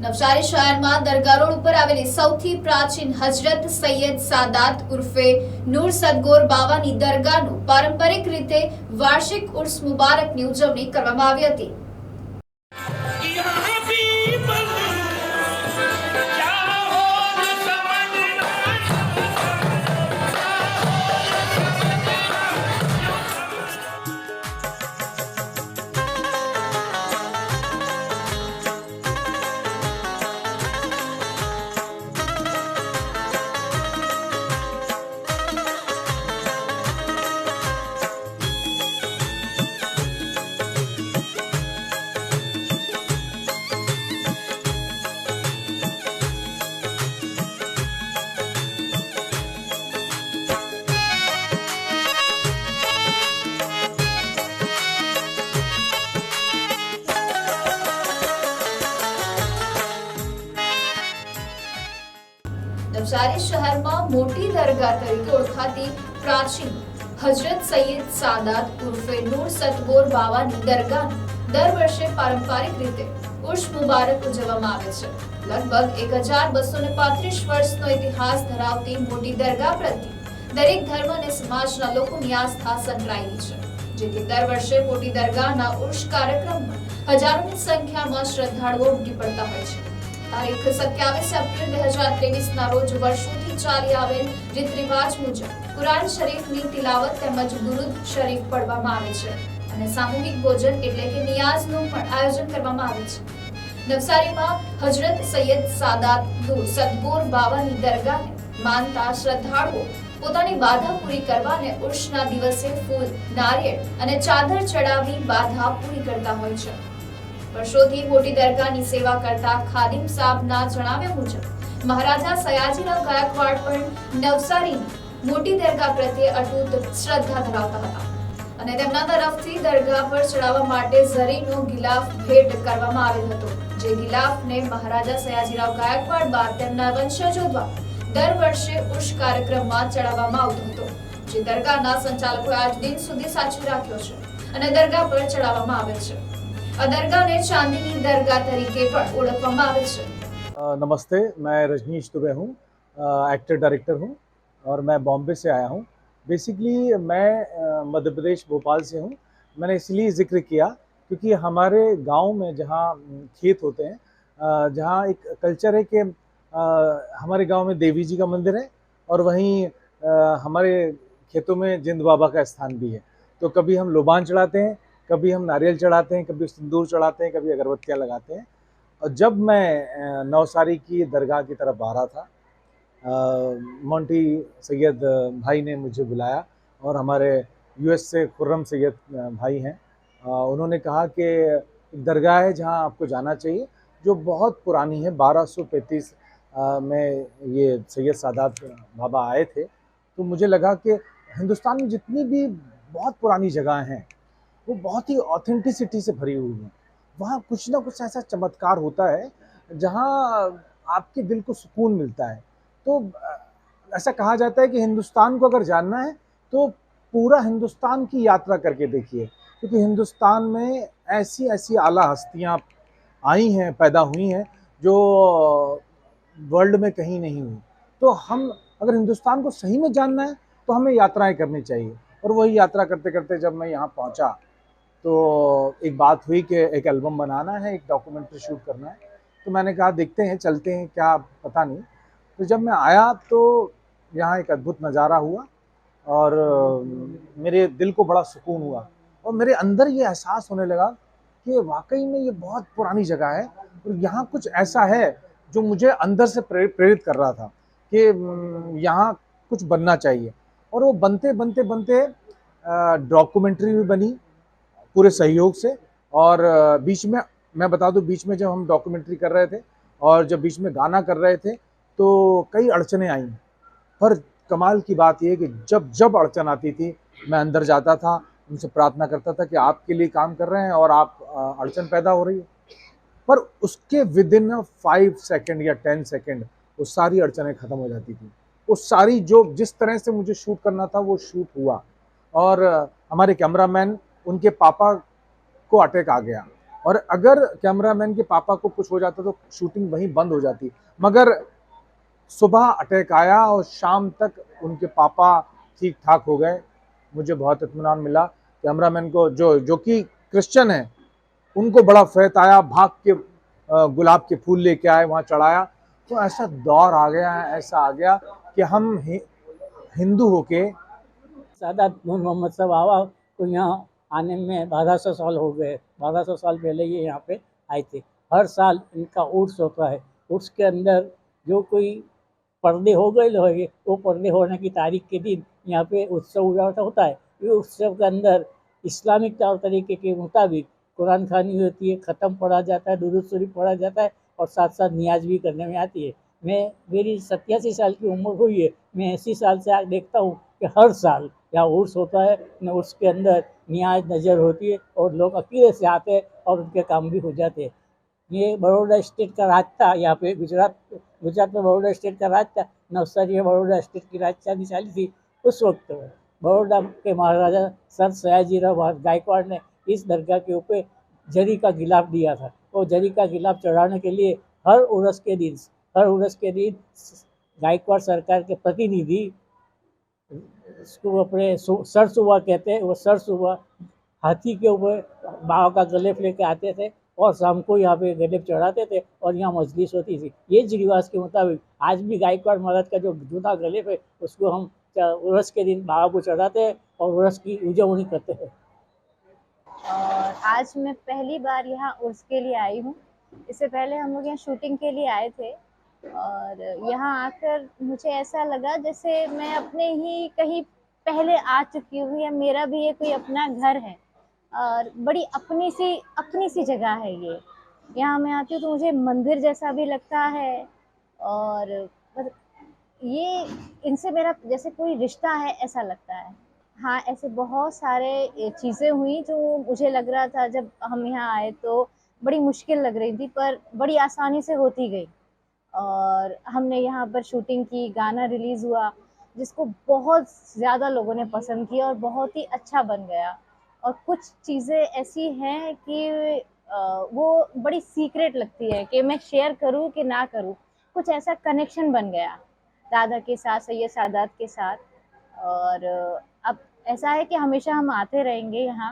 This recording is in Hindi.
નવસારી શહેરમાં દરગાહ રોડ ઉપર આવેલી સૌથી પ્રાચીન હજરત સૈયદ સાદાત ઉર્ફે નૂર સદગોર બાવાની દરગાહનું પારંપરિક રીતે વાર્ષિક ઉર્સ મુબારકની ઉજવણી કરવામાં આવી હતી। નવસારી શહેરમાં મોટી દરગાહ તરીકે ઓળખાતી પ્રાચીન હજરત સૈયદ સાદાત ઉર્ફે નૂર સદગોર બાવાની દરગાહનું દર વર્ષે પારંપરિક રીતે ઉર્સ મુબારક ઉજવવામાં આવે છે। લગભગ 1235 વર્ષનો ઇતિહાસ ધરાવતી મોટી દરગાહ પ્રત્યે દરેક ધર્મ અને સમાજના લોકોની આસ્થા સંકળાયેલી છે, જેથી દર વર્ષે મોટી દરગાહના ઉર્સ કાર્યક્રમમાં હજારોની સંખ્યામાં શ્રદ્ધાળુઓ ઉમટી પડતા હોય છે। તારીખ 27 એપ્રિલ 2023 ના રોજ વર્ષોથી ચાલી આવેલ રીત રિવાજ મુજબ કુરાન શરીફની તિલાવત તેમજ દુરૂદ શરીફ પઢવામાં આવે છે અને સામૂહિક ભોજન એટલે કે નિયાઝનું પણ આયોજન કરવામાં આવે છે। નવસારીમાં હજરત સૈયદ સાદાત નૂર સદગોર બાવાની દરગાહને માનતા શ્રદ્ધાળુઓ પોતાની બાધા પૂરી કરવા અને ઉર્સના દિવસે ફૂલ, નારિયેળ અને ચાદર ચડાવી બાધા પૂરી કરતા હોય છે। વર્ષોથી મોટી દરગાહની સેવા કરતા ખાદિમ સાહેબના જણાવ્યા મુજબ મહારાજા સયાજીરાવ ગાયકવાડ પણ નવસારીની મોટી દરગાહ પ્રત્યે અતૂટ શ્રદ્ધા ધરાવતા હતા અને તેમના તરફથી દરગાહ પર ચડાવવા માટે ઝરીનો ગિલાફ ભેટ કરવામાં આવેલ હતો, જે ગિલાફને મહારાજા સયાજીરાવ ગાયકવાડ બાદ તેમના વંશજો દ્વારા દર વર્ષે ઉર્સ કાર્યક્રમમાં ચડાવવામાં આવતો હતો, જે દરગાહના સંચાલકોએ આજ દિન સુધી સાચવી રાખ્યો છે અને દરગાહ પર ચડાવવામાં આવે છે। दरगाह चांदनी दरगाह तरीके पर ओळखवामां आवे छे। नमस्ते, मैं रजनीश दुबे हूँ, एक्टर डायरेक्टर हूँ और मैं बॉम्बे से आया हूँ। बेसिकली मैं मध्य प्रदेश भोपाल से हूँ। मैंने इसलिए जिक्र किया क्योंकि हमारे गांव में जहाँ खेत होते हैं, जहाँ एक कल्चर है कि हमारे गांव में देवी जी का मंदिर है और वहीं हमारे खेतों में जिंद बाबा का स्थान भी है। तो कभी हम लोबान चढ़ाते हैं, कभी हम नारियल चढ़ाते हैं, कभी सिंदूर चढ़ाते हैं, कभी अगरबत्तियाँ लगाते हैं। और जब मैं नवसारी की दरगाह की तरफ आ रहा था, मोंटी सैयद भाई ने मुझे बुलाया और हमारे यूएस से खुर्रम सैयद भाई हैं, उन्होंने कहा कि एक दरगाह है जहां आपको जाना चाहिए, जो बहुत पुरानी है। 1235 में ये सैयद सादात बाबा आए थे। तो मुझे लगा कि हिंदुस्तान में जितनी भी बहुत पुरानी जगह हैं वो बहुत ही ऑथेंटिसिटी से भरी हुई है। वहाँ कुछ ना कुछ ऐसा चमत्कार होता है जहाँ आपके दिल को सुकून मिलता है। तो ऐसा कहा जाता है कि हिंदुस्तान को अगर जानना है तो पूरा हिंदुस्तान की यात्रा करके देखिए, क्योंकि हिंदुस्तान में ऐसी ऐसी आला हस्तियाँ आई हैं, पैदा हुई हैं, जो वर्ल्ड में कहीं नहीं हुई। तो हम अगर हिंदुस्तान को सही में जानना है तो हमें यात्राएं करनी चाहिए। और वही यात्रा करते करते जब मैं यहाँ पहुँचा तो एक बात हुई कि एक एल्बम बनाना है, एक डॉक्यूमेंट्री शूट करना है। तो मैंने कहा देखते हैं, चलते हैं, क्या पता नहीं। तो जब मैं आया तो यहाँ एक अद्भुत नज़ारा हुआ और मेरे दिल को बड़ा सुकून हुआ और मेरे अंदर ये एहसास होने लगा कि वाकई में ये बहुत पुरानी जगह है और यहाँ कुछ ऐसा है जो मुझे अंदर से प्रेरित कर रहा था कि यहाँ कुछ बनना चाहिए। और वो बनते बनते बनते डॉक्यूमेंट्री भी बनी पूरे सहयोग से। और बीच में मैं बता दूं, बीच में जब हम डॉक्यूमेंट्री कर रहे थे और जब बीच में गाना कर रहे थे तो कई अड़चनें आई। पर कमाल की बात यह कि जब जब अड़चन आती थी मैं अंदर जाता था, उनसे प्रार्थना करता था कि आपके लिए काम कर रहे हैं और आप अड़चन पैदा हो रही है। पर उसके विद इन 5 सेकेंड या 10 सेकेंड वो सारी अड़चनें ख़त्म हो जाती थी। वो सारी जो जिस तरह से मुझे शूट करना था वो शूट हुआ। और हमारे कैमरामैन, उनके पापा को अटैक आ गया और अगर कैमरामैन के पापा को कुछ हो जाता तो शूटिंग वहीं बंद हो जाती। मगर सुबह अटैक आया और शाम तक उनके पापा ठीक ठाक हो गए। मुझे बहुत इत्मीनान मिला। कैमरामैन को जो कि क्रिश्चियन है, उनको बड़ा फ़ैथ आया, भाग के गुलाब के फूल लेके आए, वहाँ चढ़ाया। तो ऐसा दौर आ गया है, ऐसा आ गया कि हम हिंदू होके सादात नूर मोहम्मद साहब आवा को यहाँ आने में 1200 साल हो गए। 1200 साल पहले ये यहाँ पे आए थे। हर साल इनका उर्स होता है। उर्स के अंदर जो कोई पर्दे हो गए होंगे, वो पर्दे होने की तारीख के दिन यहाँ पे उत्सव होता है। ये उत्सव के अंदर इस्लामिक तौर तरीके के मुताबिक कुरान खानी होती है, ख़त्म पढ़ा जाता है, दुरूद शरीफ पढ़ा जाता है और साथ साथ नियाज भी करने में आती है। मेरी 87 साल की उम्र हुई है, मैं 80 साल से देखता हूँ कि हर साल यहाँ उर्स होता है। उर्स के अंदर नियाज नज़र होती है और लोग अकेले से आते हैं और उनके काम भी हो जाते हैं। ये बड़ौदा स्टेट का राज था। यहाँ पे गुजरात में बड़ौदा स्टेट का राज था। नवसारी में बड़ौदा स्टेट की राजधानी चाली थी। उस वक्त बड़ौदा के महाराजा सर सयाजीराव गायकवाड़ ने इस दरगाह के ऊपर जरी का गिलाफ दिया था। वो जरी का गिलाफ चढ़ाने के लिए हर उर्स के दिन गायकवाड़ सरकार के प्रतिनिधि, उसको अपने सर सुबह कहते हैं, वो सर सुबह हाथी के ऊपर बाबा का गलेफ लेके आते थे और शाम को यहाँ पे गलेफ चढ़ाते थे और यहाँ मजलिस होती थी। ये रिवाज के मुताबिक आज भी गायकवाड़ महाराज का जो जूना गलेफ है उसको हम उर्स के दिन बाबा को चढ़ाते हैं और उर्स की उजवनी करते हैं। और आज मैं पहली बार यहाँ उर्स के लिए आई हूँ। इससे पहले हम लोग यहाँ शूटिंग के लिए आए थे और यहाँ आकर मुझे ऐसा लगा जैसे मैं अपने ही कहीं पहले आ चुकी हूँ या मेरा भी ये कोई अपना घर है और बड़ी अपनी सी जगह है ये। यहाँ मैं आती हूँ तो मुझे मंदिर जैसा भी लगता है और ये इनसे मेरा जैसे कोई रिश्ता है ऐसा लगता है। हाँ, ऐसे बहुत सारे चीज़ें हुई जो मुझे लग रहा था जब हम यहाँ आए तो बड़ी मुश्किल लग रही थी, पर बड़ी आसानी से होती गई। और हमने यहाँ पर शूटिंग की, गाना रिलीज़ हुआ जिसको बहुत ज़्यादा लोगों ने पसंद किया और बहुत ही अच्छा बन गया। और कुछ चीज़ें ऐसी हैं कि वो बड़ी सीक्रेट लगती है कि मैं शेयर करूँ कि ना करूँ। कुछ ऐसा कनेक्शन बन गया दादा के साथ, सैयद सादात के साथ। और अब ऐसा है कि हमेशा हम आते रहेंगे यहाँ